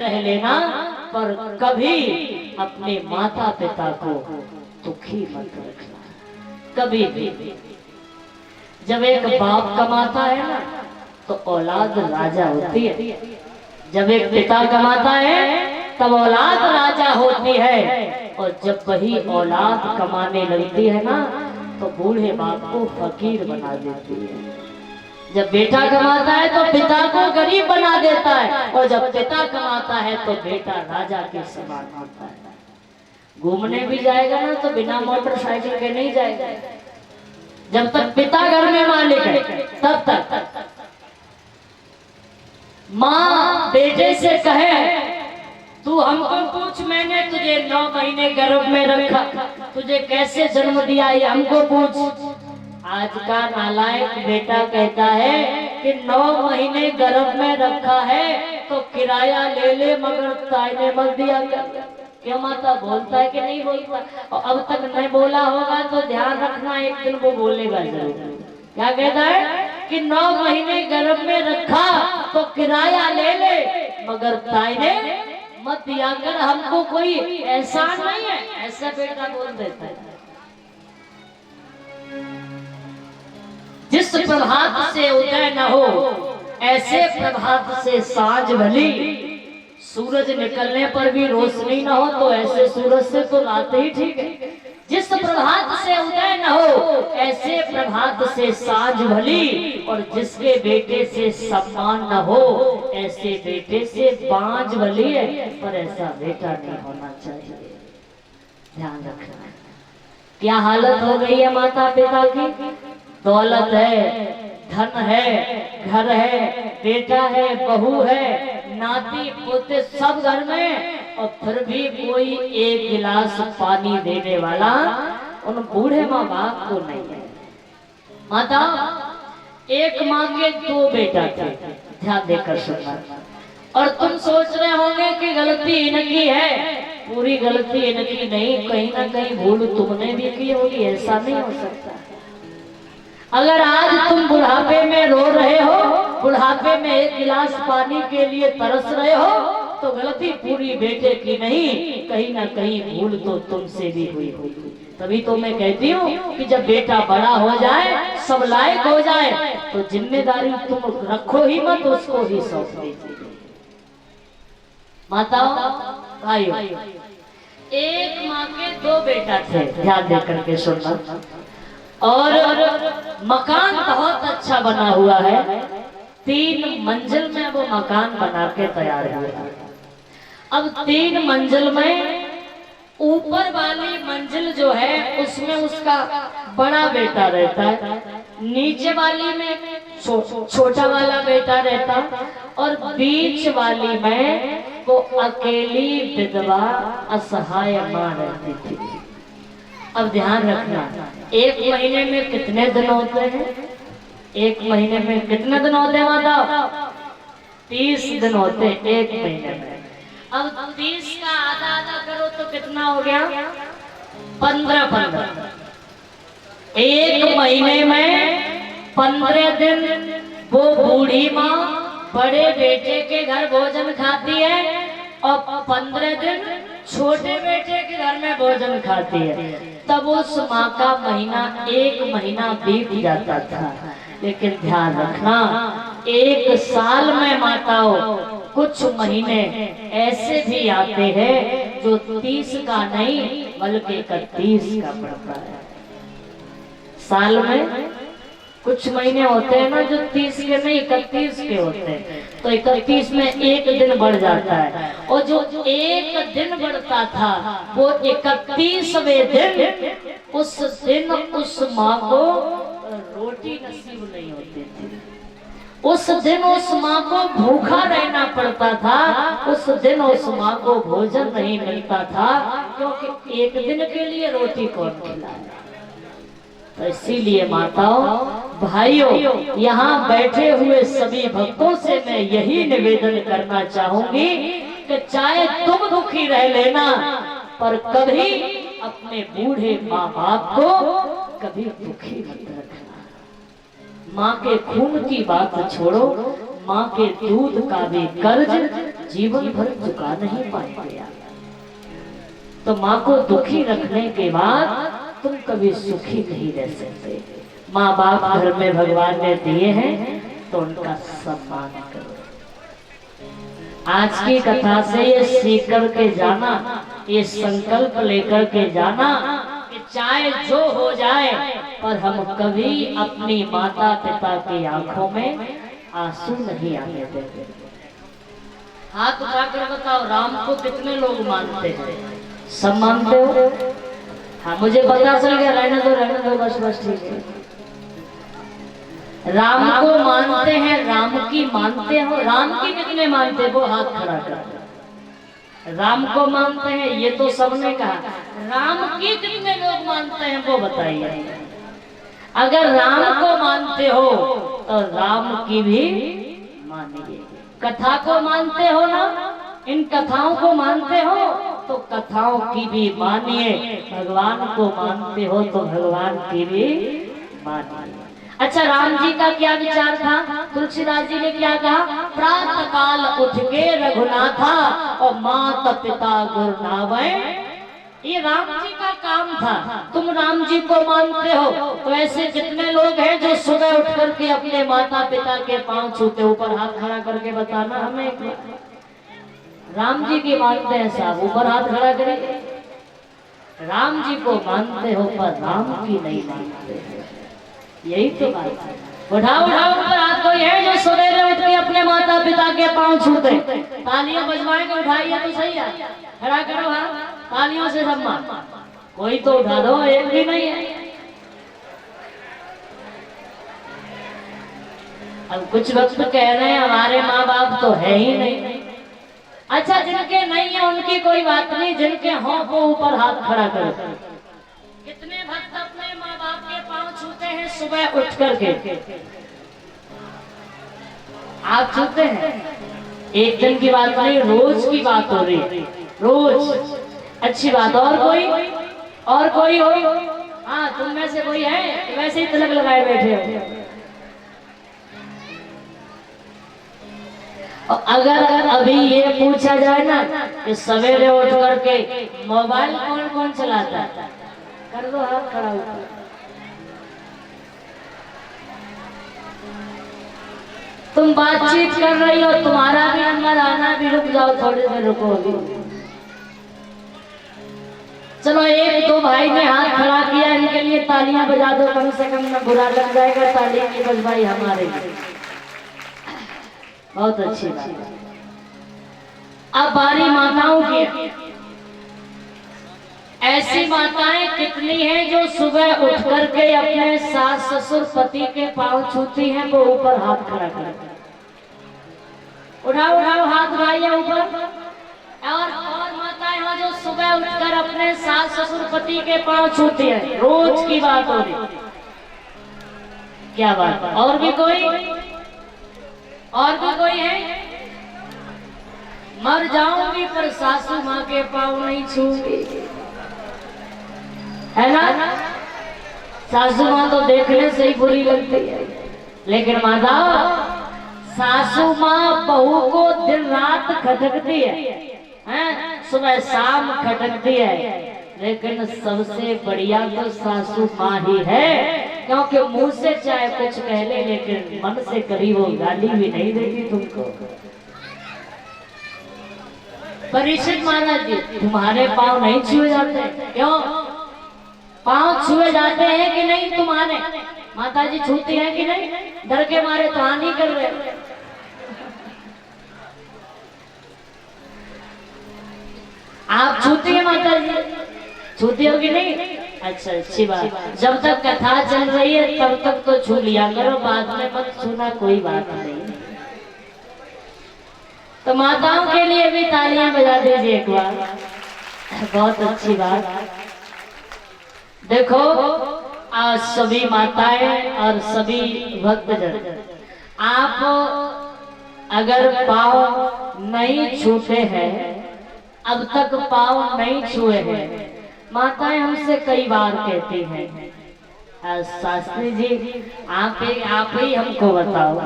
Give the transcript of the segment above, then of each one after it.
रह लेना, पर कभी अपने माता पिता को दुखी मत रखना, कभी भी। जब एक बाप कमाता है ना तो औलाद राजा होती है, जब एक पिता कमाता है तब औलाद राजा होती है, और जब वही औलाद कमाने लगती है ना तो बूढ़े बाप को फकीर बना देती है। जब बेटा कमाता है तो पिता को गरीब बना देता है, और जब पिता कमाता है तो बेटा राजा के समान होता है। घूमने भी जाएगा ना तो बिना मोटरसाइकिल के नहीं जाएगा, जब तक पिता घर में मालिक है तब तक। माँ बेटे से कहे तू हमको पूछ, मैंने तुझे 9 महीने गर्भ में रखा, तुझे कैसे जन्म दिया ये हमको पूछ। आज का नालायक बेटा कहता है कि 9 महीने गर्भ में रखा है तो किराया ले ले, मगर ताईने मत दिया कर। क्यों माता, बोलता है कि नहीं बोलता? और अब तक नहीं बोला होगा तो ध्यान रखना, एक दिन वो बोलेगा जरूर। क्या कहता है कि 9 महीने गर्भ में रखा तो किराया ले ले, मगर ताईने मत दिया कर, हमको कोई एहसान नहीं है, ऐसा बेटा बोल देता है। जिस प्रभात से उदय न हो ऐसे प्रभात से साँझ भली, सूरज निकलने पर भी रोशनी न हो तो ऐसे सूरज से तो रात ही ठीक है। जिस प्रभात से उदय न हो ऐसे प्रभात से साँझ भली, और जिसके बेटे से सम्मान न हो ऐसे बेटे से बाँझ भली है, पर ऐसा बेटा नहीं होना चाहिए। ध्यान रखना। क्या हालत हो गई है माता पिता की? दौलत है, धन है, घर है, बेटा है, बहू है, नाती पोते सब घर में, और फिर भी कोई एक गिलास पानी देने वाला उन बूढ़े माँ बाप को नहीं है। माता, एक माँ के 2 बेटा थे, ध्यान देकर सुनना। और तुम सोच रहे होंगे कि गलती इनकी है, पूरी गलती इनकी नहीं, कहीं ना कहीं भूल तुमने भी की होगी, ऐसा नहीं हो सकता। अगर आज तुम बुढ़ापे में रो रहे हो, बुढ़ापे में एक गिलास पानी के लिए तरस रहे हो, तो गलती पूरी बेटे की नहीं, कहीं ना कहीं भूल तो तुमसे भी हुई होगी। तभी तो मैं कहती हूँ कि जब बेटा बड़ा हो जाए, सब लायक हो जाए, तो जिम्मेदारी तुम रखो ही मत, उसको ही सौंप दीजिए। माताओं भाइयों, एक माँ के 2 बेटा थे, ध्यान देकर के सुनना। और मकान बहुत अच्छा बना हुआ है, 3 मंजिल में वो मकान बना के तैयार हुआ। अब 3 मंजिल में ऊपर वाली मंजिल जो है उसमें उसका बड़ा बेटा रहता है, नीचे वाली में छोटा वाला बेटा रहता, और बीच वाली में वो अकेली विधवा असहाय माँ रहती थी। अब ध्यान रखना, 1 महीने में कितने दिन होते हैं? 1 महीने में कितने दिन होते हैं माता? 30 दिन होते हैं 1 महीने में। अब 30 का आधा आधा करो तो कितना हो गया? 15। 1 महीने में 15 दिन वो बूढ़ी माँ बड़े बेटे के घर भोजन खाती है, और 15 दिन छोटे बेटे के घर में भोजन खाती है। तब उस माँ का महीना 1 महीना बीत जाता था। लेकिन ध्यान रखना, 1 साल में माताओं कुछ महीने ऐसे भी आते हैं जो 30 का नहीं बल्कि 31 का पड़ता है। साल में कुछ महीने होते हैं ना जो 30 के नहीं 31 के होते हैं, तो 31 में 1 दिन बढ़ जाता है, और जो 1 दिन बढ़ता था वो 31वें दिन, उस दिन उस माँ को रोटी नसीब नहीं होती थी। उस दिन उस माँ को भूखा रहना पड़ता था, उस दिन उस माँ को भोजन नहीं मिलता था, क्योंकि 1 दिन के लिए रोटी कौन खिलाए। तो इसीलिए माताओं भाइयों, यहाँ बैठे हुए सभी भक्तों से मैं यही निवेदन करना चाहूंगी कि चाहे तुम दुखी रह लेना, पर कभी अपने बूढ़े माँ बाप को कभी दुखी मत रखना। माँ के खून की बात छोड़ो, माँ के दूध का भी कर्ज जीवन भर चुका नहीं पाएंगे। तो माँ को दुखी रखने के बाद तुम कभी सुखी नहीं रह सकते। माँ बाप घर में भगवान ने दिए हैं तो उनका सम्मान करो। आज की कथा से ये सीख कर के जाना, ये संकल्प लेकर के जाना कि चाहे जो हो जाए पर हम कभी अपनी माता पिता की आंखों में आंसू नहीं आने देंगे। हाथ उठाकर बताओ, राम को कितने लोग मानते हैं? सब मानते हो? हाँ, मुझे पता चल गया। रहने दो बस बस, ठीक है। राम को मानते हैं, राम की मानते हो? राम की कितने मानते हो? हाथ खड़ा कर। राम को मानते हैं ये तो सबने कहा, राम की कितने लोग मानते हैं वो बताइए। अगर राम को मानते हो तो राम की भी मानिए। कथा को मानते हो ना, इन कथाओं को मानते हो तो कथाओं की भी मानिए। भगवान को मानते हो तो भगवान की भी मानिए। अच्छा, राम जी का क्या विचार था? तुलसीदास जी ने क्या कहा? प्रातः काल उठ के रघुनाथा और माता पिता गुरु नावे। ये राम जी का काम था। तुम राम जी को मानते हो तो ऐसे जितने लोग हैं जो सुबह उठ करके अपने माता पिता के पांव छूते, ऊपर हाथ खड़ा करके बताना हमें एक बार। राम जी की मानते हैं साहब, ऊपर हाथ खड़ा करें। राम जी को मानते हो पर राम की नहीं मानते। यही तो बात है। उठाओ ऊपर हाथ। कोई है जो सवेरे उठ के अपने माता पिता के पांव छूते? तालियां बजवाएंगे, उठाइए तो सही है। खड़ा करो हाथ, तालियों से सम्मान। कोई तो उठा दो, एक भी नहीं है। अब कुछ वक्त कह रहे हैं हमारे माँ बाप तो है ही नहीं। अच्छा, जिनके नहीं है उनकी कोई बात नहीं, जिनके हों वो ऊपर हाथ खड़ा करो। कितने भक्त अपने माँ बाप के पांव छूते हैं सुबह उठ करके? आप छूते हैं? एक दिन की बात नहीं, रोज की बात हो रही है। रोज अच्छी बात। और कोई हो? हाँ, तुम में से कोई है वैसे ही तिलक लगाए बैठे हो? और अगर अभी ये पूछा जाए ना कि सवेरे उठ करके मोबाइल कौन कौन चलाता है, कर दो हाथ खड़ा ऊपर। तुम बातचीत कर रही हो, तुम्हारा भी अंदर आना भी रुक जाओ, थोड़ी देर रुको अभी। चलो, एक दो भाई ने हाथ खड़ा किया, इनके लिए तालियां बजा दो कम से कम, ना बुरा लग जाएगा। ताली की बजवाई हमारे लिए बहुत अच्छी बात है। अब बारी माताओं की। ऐसी माताएं कितनी हैं जो सुबह उठ करके अपने सास ससुर पति के पांव छूती हैं? वो ऊपर हाथ खड़ा कर। उठाओ हाथ भाइयों ऊपर। और माताएं हो जो सुबह उठकर अपने सास ससुर पति के पांव छूती हैं। रोज की बात हो रही। क्या बात है? और भी कोई है? मर जाऊंगी पर सासू माँ के पांव नहीं छूंगी, है ना? सासू माँ तो देखने से ही बुरी लगती है, लेकिन माता सासू माँ बहू को दिन रात खटकती है, सुबह शाम खटकती है, लेकिन सबसे बढ़िया तो सासू माँ ही है। क्योंकि मुंह से चाहे कुछ कह ले, लेकिन मन से कभी वो गाली भी नहीं देती तुमको। परीक्षित महाराज जी, तुम्हारे पाँव नहीं छुए जाते? क्यों? पाँव छुए जाते हैं कि नहीं तुम्हारे? माता जी छूती हैं कि नहीं? डर के मारे तो हानि कर रहे। आप छूती है माता जी? छूती हो कि नहीं? अच्छा, अच्छी बात। जब तक कथा चल रही है तब तक तो छू लिया करो, बाद में मत छूना, कोई बात नहीं। तो माताओं के लिए भी तालियां बजा दीजिए एक बार। बहुत अच्छी बात। देखो, आज सभी माताएं और सभी भक्तजन, आप अगर पाँव नहीं छूते हैं, अब तक पाँव नहीं छुए हैं, माताएं हमसे कई बार कहती हैं, शास्त्री जी आप ही हमको बताओ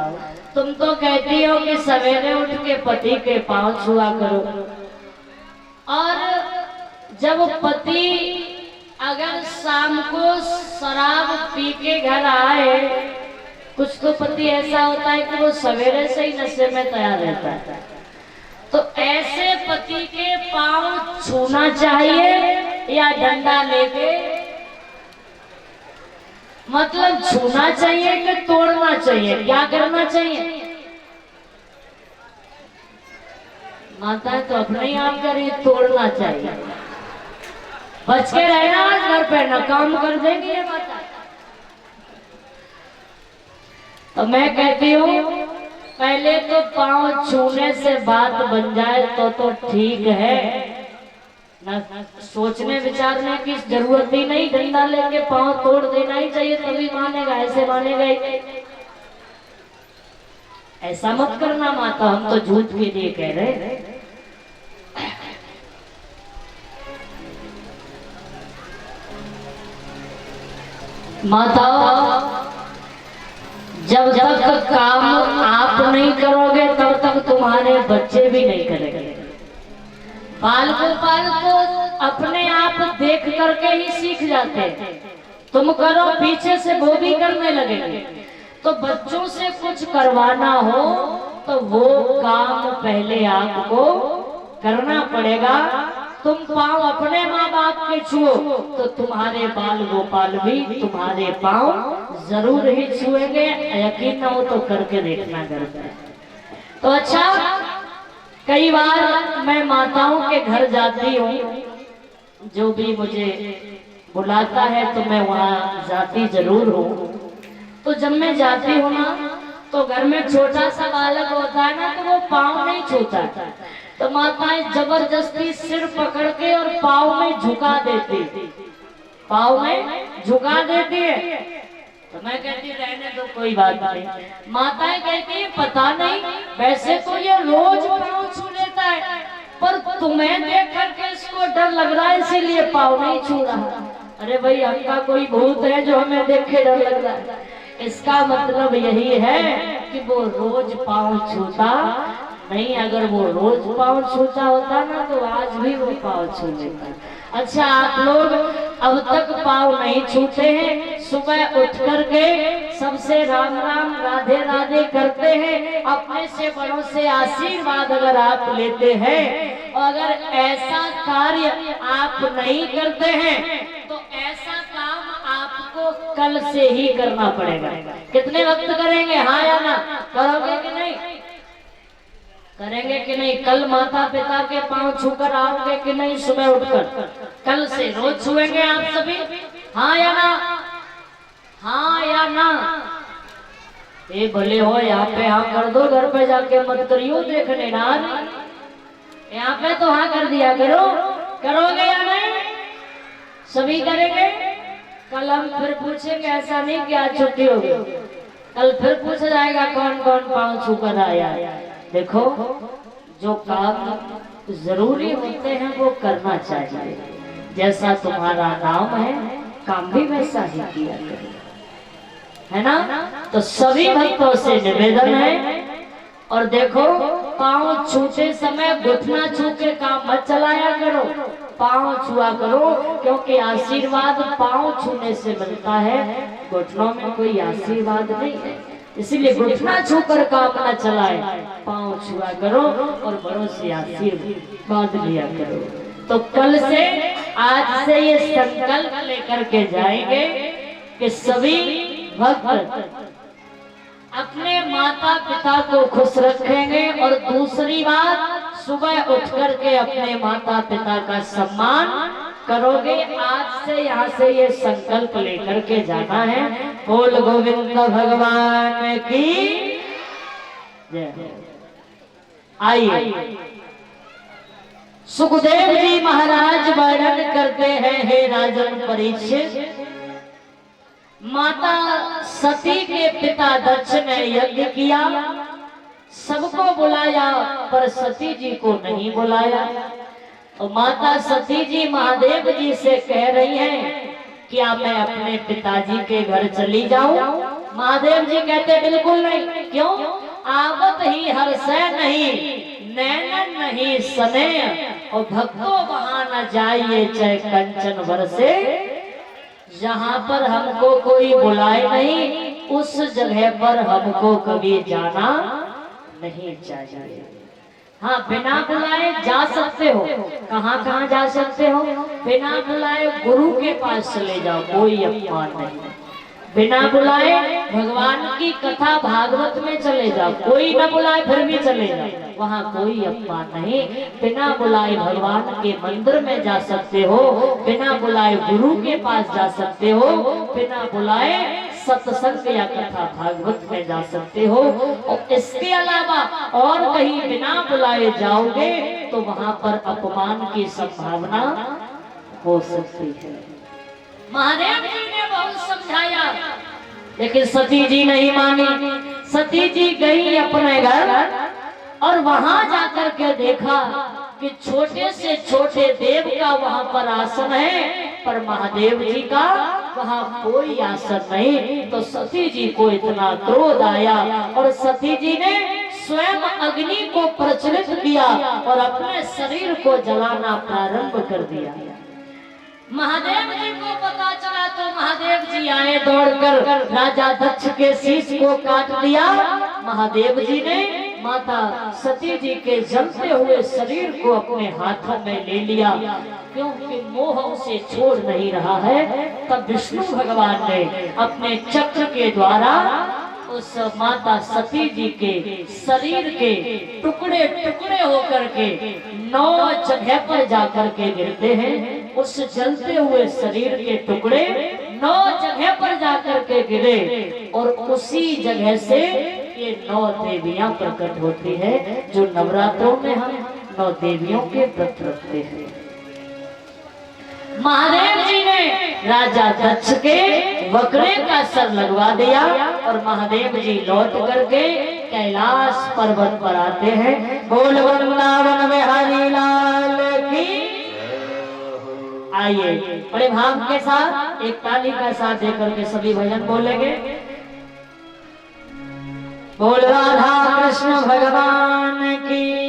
तुम तो कहती हो कि सवेरे उठ के पति के पांव छुआ करो, और जब पति अगर शाम को शराब पी के घर आए, कुछ तो पति ऐसा होता है कि वो सवेरे से ही नशे में तैयार रहता है, तो ऐसे पति के पांव छूना चाहिए या डंडा लेके, मतलब छूना चाहिए कि तोड़ना चाहिए, क्या करना चाहिए? माता तो अपने ही आप करिए, तोड़ना चाहिए। बच के रहना, घर पे न काम कर देंगी ये माता। तो मैं कहती हूँ पहले तो पांव छूने से बात बन जाए तो ठीक है, ना सोचने विचारने की जरूरत ही नहीं, डंडा लेके पांव तोड़ देना ही चाहिए तभी मानेगा, ऐसे मानेगा ही। ऐसा मत करना माता, हम तो झूठ के लिए कह रहे हैं। माता जब तक काम आप नहीं करोगे तब तक तुम्हारे बच्चे भी नहीं करेंगे। बाल गोपाल को अपने आप देख करके ही सीख जाते हैं, तुम करो पीछे से वो भी करने लगेंगे। तो बच्चों से कुछ करवाना हो तो वो काम पहले आपको करना पड़ेगा। तुम पांव अपने माँ बाप के छुओ तो तुम्हारे बाल गोपाल भी तुम्हारे पांव जरूर ही छुएंगे, यकीन ना हो तो करके देखना घर पे। तो अच्छा, कई बार मैं माताओं के घर जाती हूँ, जो भी मुझे बुलाता है तो मैं वहाँ जाती जरूर हूँ। तो जब मैं जाती हूँ ना तो घर में छोटा सा बालक होता है ना, तो वो पाँव नहीं छूता, तो माताएं जबरदस्ती सिर पकड़ के और पाँव में झुका देती, पाँव में झुका देती है। तो मैं कहती रहने दो, कोई बात नहीं। माताएं कहती है पता नहीं, वैसे तो ये रोज पाँव छू लेता है, पर तुम्हें देख करके इसको डर लग रहा है इसीलिए पाँव नहीं छू रहा। अरे भाई, हमका कोई भूत है जो हमें देख के डर लग रहा है? इसका मतलब यही है कि वो रोज पाँव छूता नहीं। अगर वो रोज पाँव छूता होता ना तो आज भी वो पाँव छू लेता। अच्छा, आप लोग अब तक पाँव नहीं छूते हैं, सुबह उठ करके सबसे राम राम राधे राधे करते हैं, अपने से बड़ों से आशीर्वाद अगर आप लेते हैं, और अगर ऐसा कार्य आप नहीं करते हैं तो ऐसा काम आपको कल से ही करना पड़ेगा। कितने वक्त करेंगे, हाँ या ना? करोगे कि नहीं? करेंगे कि नहीं? कल माता पिता के पांव छूकर आओगे कि नहीं? सुबह उठकर कल से रोज छुएंगे आप सभी, हाँ या ना? हाँ या ना? ये भले हो, यहाँ पे हाँ कर दो, घर पे जाके मत करियो देखने ना। यहाँ पे तो हाँ कर दिया करो। करोगे या नहीं? सभी करेंगे। कल हम फिर पूछेंगे, ऐसा नहीं कि आज छुट्टी होगी, कल फिर पूछा जाएगा कौन कौन पाँव छूकर आया। देखो, जो काम जरूरी होते हैं वो करना चाहिए। जैसा तुम्हारा नाम है, काम भी वैसा ही किया करो, है ना? तो सभी भक्तों से निवेदन है। और देखो, पाँव छूते समय घुटना छू के काम मत चलाया करो, पाँव छुआ करो, क्योंकि आशीर्वाद पाँव छूने से मिलता है, घुटनों में कोई आशीर्वाद नहीं है। इसीलिए घुटना छूकर काम न चलाए, पाँव छुआ करो और बड़ों से आशीर्वाद लिया करो। तो कल से, आज से ये संकल्प लेकर के जाएंगे कि सभी भक्त अपने माता पिता को खुश रखेंगे। और दूसरी बात, सुबह उठ करके अपने माता पिता का सम्मान करोगे। आज से यहाँ से ये संकल्प लेकर के जाना है। बोल गोविंद भगवान की जय। आइए, सुखदेव जी महाराज वर्णन करते हैं, हे राजन परीक्षित, माता सती के पिता दक्ष ने यज्ञ किया, सबको बुलाया पर सती जी को नहीं बुलाया। तो माता सती जी महादेव जी से कह रही हैं, क्या मैं अपने पिताजी के घर चली जाऊं? महादेव जी कहते बिल्कुल नहीं। क्यों? आवत ही हर्षय नहीं, नैनन नहीं सने, और भक्तों वहां न जाइए चाहे कंचन बरसे। जहां पर हमको कोई बुलाए नहीं, उस जगह पर हमको कभी जाना नहीं चाहिए। हाँ, बिना बुलाए जा सकते हो, कहाँ कहाँ जा सकते हो? बिना बुलाए गुरु के पास चले जाओ, कोई अपमान नहीं। बिना बुलाए भगवान की कथा भागवत में चले जाओ, कोई न बुलाए फिर भी चले जाओ, वहाँ कोई अपमान नहीं। बिना बुलाए भगवान के मंदिर में जा सकते हो, बिना बुलाए गुरु के पास जा सकते हो, बिना बुलाए सत्संग या कथा भागवत में जा सकते हो। और इसके अलावा और कहीं बिना बुलाए जाओगे तो वहाँ पर अपमान की संभावना हो सकती है। महादेव जी ने बहुत समझाया, लेकिन सती जी नहीं मानी। सती जी गई अपने घर और वहां जाकर के देखा कि छोटे से छोटे देव का वहां पर आसन है, पर महादेव जी का वहां कोई आसन नहीं। तो सती जी को इतना क्रोध आया और सती जी ने स्वयं अग्नि को प्रज्वलित किया और अपने शरीर को जलाना प्रारंभ कर दिया। महादेव जी को पता चला तो महादेव जी आए दौड़कर, राजा दक्ष के शीश को काट दिया। महादेव जी ने माता सती जी के जलते हुए शरीर को अपने हाथों में ले लिया, क्योंकि मोह उसे छोड़ नहीं रहा है। तब विष्णु भगवान ने अपने चक्र के द्वारा उस माता सती जी के शरीर के टुकड़े टुकड़े होकर के 9 जगह पर जाकर के गिरते हैं। उस जलते हुए शरीर के टुकड़े 9 जगह पर जाकर के गिरे और उसी जगह से ये 9 देवियां प्रकट होती है, जो नवरात्रों में हम 9 देवियों के व्रत रखते हैं। महादेव जी ने राजा दक्ष के बकरे का सर लगवा दिया और महादेव जी लौट करके कैलाश पर्वत पर आते हैं। बोल वृंदावन में हरि लाल की। आइए बड़े भाव के साथ एक ताली का साथ देकर के सभी भजन बोलेंगे। बोल राधा कृष्ण भगवान की।